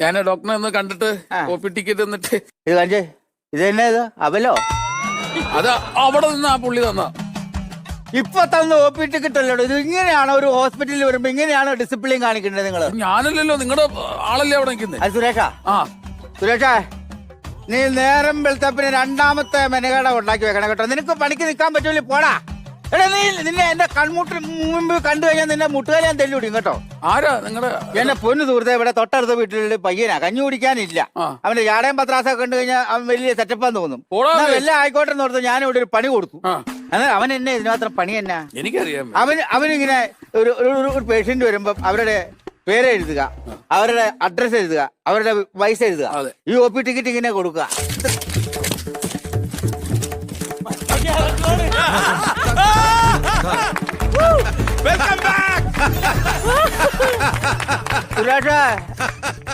ഞാൻ ഡോക്ടറെ ഒന്ന് കണ്ടിട്ട് കോപ്പി ടിക്കറ്റ് തന്നിട്ട്. ഇത് കാണിച്ചേ, ഇത് തന്നെ ഇത് അവലോ? അത് അവിടെ നിന്ന് ആ പുള്ളി തന്ന. ഇപ്പൊ തന്ന OP ടിക്കറ്റ് അല്ലോ ഇത്. ഇങ്ങനെയാണോ ഒരു ഹോസ്പിറ്റലിൽ വരുമ്പോ ഇങ്ങനെയാണോ ഡിസിപ്ലിൻ കാണിക്കേണ്ടത് നിങ്ങള്? ഞാനല്ലല്ലോ, നിങ്ങളുടെ ആളല്ലേ അവിടെ നിൽക്കുന്നത്. അത് സുരേഷാ, സുരേഷാ നീ നേരം വെളുത്തപ്പിന് രണ്ടാമത്തെ മെനകട ഉണ്ടാക്കി വെക്കണം കേട്ടോ. നിനക്ക് പണിക്ക് നിൽക്കാൻ പറ്റൂല, പോടാ. എടാ നീ നിന്നെ എന്റെ കൺമുട്ട് മുമ്പ് കണ്ടു കഴിഞ്ഞാൽ നിന്നെ മുട്ടുകാലി ഞാൻ തെല്ലുപിടിക്കും കേട്ടോ. ആരാ നിങ്ങളുടെ? എന്നെ പൊന്നു സുഹൃത്തെ, ഇവിടെ തൊട്ടടുത്ത വീട്ടിലുള്ള പയ്യനാ, കഞ്ഞി കുടിക്കാനില്ല. അവന്റെ ജാടയും പത്രാസൊക്കെ കണ്ടു കഴിഞ്ഞാൽ അവൻ വലിയ സെറ്റപ്പാന്ന് തോന്നും. എല്ലാം ആയിക്കോട്ടെ എന്ന് ഓർത്ത് ഞാൻ ഇവിടെ ഒരു പണി കൊടുത്തു. അവൻ എന്നെ ഇതിനുമാത്രം പണി എന്നാ എനിക്കറിയാം. അവനിങ്ങനെ ഒരു പേഷ്യന്റ് വരുമ്പോ അവരുടെ പേര് എഴുതുക, അവരുടെ അഡ്രസ് എഴുതുക, അവരുടെ വയസ്സ് എഴുതുക, ഈ OP ടിക്കറ്റ് ഇങ്ങനെ കൊടുക്കുക. സുരേഷ്